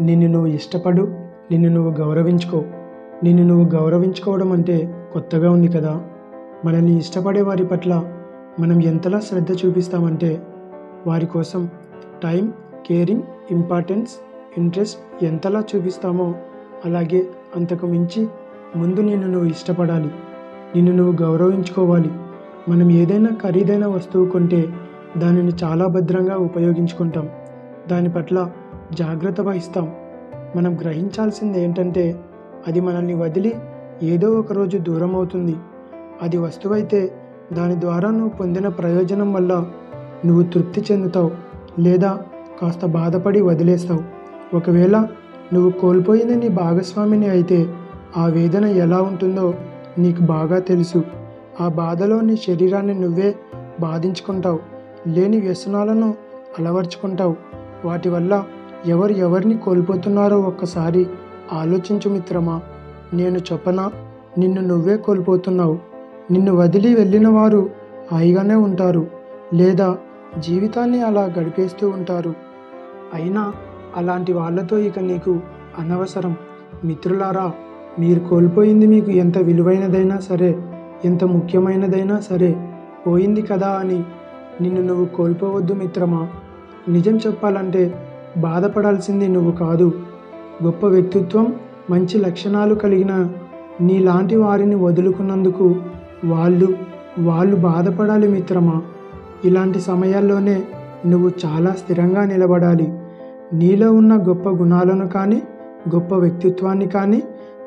నిన్ను నువ్వు ఇష్టపడు, నిన్ను నువ్వు గౌరవించుకో. నిన్ను నువ్వు గౌరవించుకోవడం అంటే కొత్తగా ఉంది కదా. మనల్ని ఇష్టపడే వారి పట్ల మనం ఎంతలా శ్రద్ధ చూపిస్తామంటే వారి కోసం టైం, కేరింగ్, ఇంపార్టెన్స్, ఇంట్రెస్ట్ ఎంతలా చూపిస్తామో అలాగే అంతకు మించి ముందు నిన్ను నువ్వు ఇష్టపడాలి, నిన్ను నువ్వు గౌరవించుకోవాలి. మనం ఏదైనా ఖరీదైన వస్తువు కొంటే దానిని చాలా భద్రంగా ఉపయోగించుకుంటాం, దాని పట్ల జాగ్రత్త వహిస్తాం. మనం గ్రహించాల్సింది ఏంటంటే అది మనల్ని వదిలి ఏదో ఒక రోజు దూరం అవుతుంది. అది వస్తువైతే దాని ద్వారా నువ్వు పొందిన ప్రయోజనం వల్ల నువ్వు తృప్తి చెందుతావు లేదా కాస్త బాధపడి వదిలేస్తావు. ఒకవేళ నువ్వు కోల్పోయింది నీ భాగస్వామిని అయితే ఆ వేదన ఎలా ఉంటుందో నీకు బాగా తెలుసు. ఆ బాధలో నీ శరీరాన్ని నువ్వే బాధించుకుంటావు, లేని వ్యసనాలను అలవర్చుకుంటావు. వాటి వల్ల ఎవరిని కోల్పోతున్నారో ఒక్కసారి ఆలోచించు మిత్రమా. నేను చెప్పనా, నిన్ను నువ్వే కోల్పోతున్నావు. నిన్ను వదిలి వెళ్ళిన వారు హాయిగానే ఉంటారు లేదా జీవితాన్ని అలా గడిపేస్తూ ఉంటారు. అయినా అలాంటి వాళ్ళతో ఇక నీకు అనవసరం. మిత్రులారా, మీరు కోల్పోయింది మీకు ఎంత విలువైనదైనా సరే, ఎంత ముఖ్యమైనదైనా సరే పోయింది కదా అని నిన్ను నువ్వు కోల్పోవద్దు మిత్రమా. నిజం చెప్పాలంటే బాధపడాల్సింది నువ్వు కాదు, గొప్ప వ్యక్తిత్వం, మంచి లక్షణాలు కలిగిన నీలాంటి వారిని వదులుకున్నందుకు వాళ్ళు బాధపడాలి మిత్రమా. ఇలాంటి సమయాల్లోనే నువ్వు చాలా స్థిరంగా నిలబడాలి. నీలో ఉన్న గొప్ప గుణాలను కానీ గొప్ప వ్యక్తిత్వాన్ని కానీ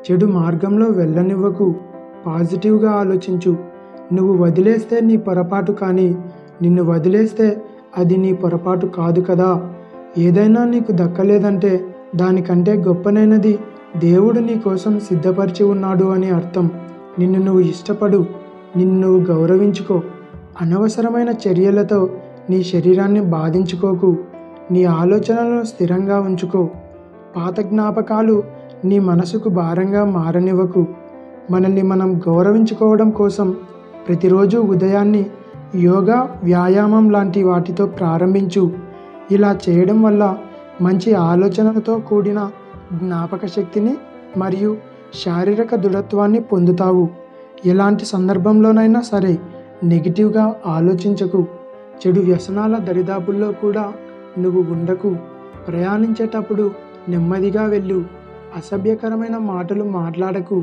చెడు మార్గంలో వెళ్ళనివ్వకు. పాజిటివ్గా ఆలోచించు. నువ్వు వదిలేస్తే నీ పొరపాటు, కానీ నిన్ను వదిలేస్తే అది నీ పొరపాటు కాదు కదా. ఏదైనా నీకు దక్కలేదంటే దానికంటే గొప్పనైనది దేవుడు నీ కోసం సిద్ధపరిచి ఉన్నాడు అని అర్థం. నిన్ను నువ్వు ఇష్టపడు, నిన్ను నువ్వు గౌరవించుకో. అనవసరమైన చర్యలతో నీ శరీరాన్ని బాధించుకోకు. నీ ఆలోచనలను స్థిరంగా ఉంచుకో. పాత జ్ఞాపకాలు నీ మనసుకు భారంగా మారనివ్వకు. మనల్ని మనం గౌరవించుకోవడం కోసం ప్రతిరోజు ఉదయాన్ని యోగా, వ్యాయామం లాంటి వాటితో ప్రారంభించు. ఇలా చేయడం వల్ల మంచి ఆలోచనలతో కూడిన జ్ఞాపక శక్తిని మరియు శారీరక దృఢత్వాన్ని పొందుతావు. ఎలాంటి సందర్భంలోనైనా సరే నెగిటివ్గా ఆలోచించకు. చెడు వ్యసనాల దరిదాపుల్లో కూడా నువ్వు ఉండకు. ప్రయాణించేటప్పుడు నెమ్మదిగా వెళ్ళు. అసభ్యకరమైన మాటలు మాట్లాడకు.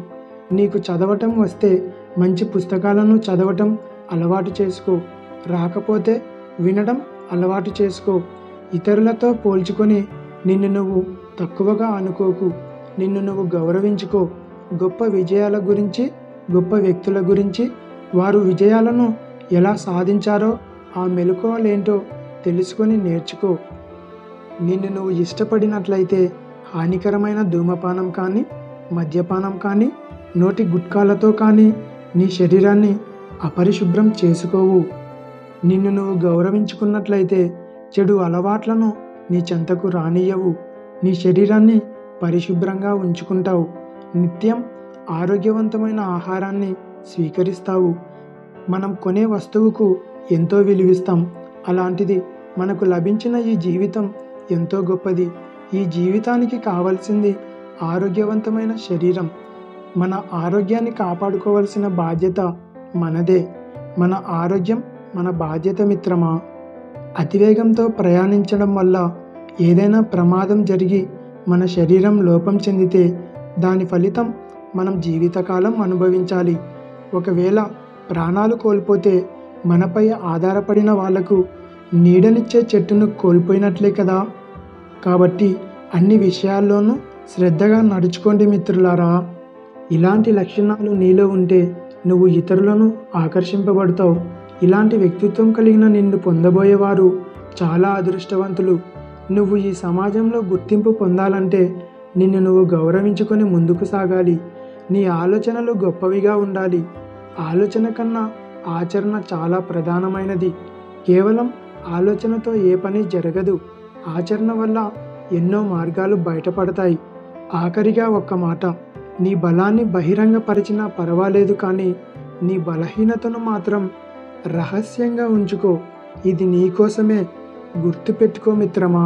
నీకు చదవటం వస్తే మంచి పుస్తకాలను చదవటం అలవాటు చేసుకో. రాకపోతే వినడం అలవాటు చేసుకో. ఇతరులతో పోల్చుకొని నిన్ను నువ్వు తక్కువగా అనుకోకు. నిన్ను నువ్వు గౌరవించుకో. గొప్ప విజయాల గురించి, గొప్ప వ్యక్తుల గురించి, వారు విజయాలను ఎలా సాధించారో ఆ మెలకువలేంటో తెలుసుకొని నేర్చుకో. నిన్ను నువ్వు ఇష్టపడినట్లయితే హానికరమైన ధూమపానం కానీ, మద్యపానం కానీ, నోటి గుట్కాలతో కానీ నీ శరీరాన్ని అపరిశుభ్రం చేసుకోవు. నిన్ను నువ్వు గౌరవించుకున్నట్లయితే చెడు అలవాట్లను నీ చెంతకు రానియ్యవు. నీ శరీరాన్ని పరిశుభ్రంగా ఉంచుకుంటావు. నిత్యం ఆరోగ్యవంతమైన ఆహారాన్ని స్వీకరిస్తావు. మనం కొనే వస్తువుకు ఎంతో విలువిస్తాం. అలాంటిది మనకు లభించిన ఈ జీవితం ఎంతో గొప్పది. ఈ జీవితానికి కావాల్సింది ఆరోగ్యవంతమైన శరీరం. మన ఆరోగ్యాన్ని కాపాడుకోవాల్సిన బాధ్యత మనదే. మన ఆరోగ్యం మన బాధ్యత మిత్రమా. అతివేగంతో ప్రయాణించడం వల్ల ఏదైనా ప్రమాదం జరిగి మన శరీరం లోపం చెందితే దాని ఫలితం మనం జీవితకాలం అనుభవించాలి. ఒకవేళ ప్రాణాలు కోల్పోతే మనపై ఆధారపడిన వాళ్లకు నీడనిచ్చే చెట్టును కోల్పోయినట్లే కదా. కాబట్టి అన్ని విషయాల్లోనూ శ్రద్ధగా నడుచుకోండి మిత్రులారా. ఇలాంటి లక్షణాలు నీలో ఉంటే నువ్వు ఇతరులను ఆకర్షింపబడతావు. ఇలాంటి వ్యక్తిత్వం కలిగిన నిన్ను పొందబోయేవారు చాలా అదృష్టవంతులు. నువ్వు ఈ సమాజంలో గుర్తింపు పొందాలంటే నిన్ను నువ్వు గౌరవించుకొని ముందుకు సాగాలి. నీ ఆలోచనలు గొప్పవిగా ఉండాలి. ఆలోచన కన్నా ఆచరణ చాలా ప్రధానమైనది. కేవలం ఆలోచనతో ఏ పని జరగదు. ఆచరణ వల్ల ఎన్నో మార్గాలు బయటపడతాయి. ఆఖరిగా ఒక్క మాట, నీ బలాన్ని బహిరంగపరిచినా పర్వాలేదు, కానీ నీ బలహీనతను మాత్రం రహస్యంగా ఉంచుకో. ఇది నీకోసమే. గుర్తుపెట్టుకో మిత్రమా.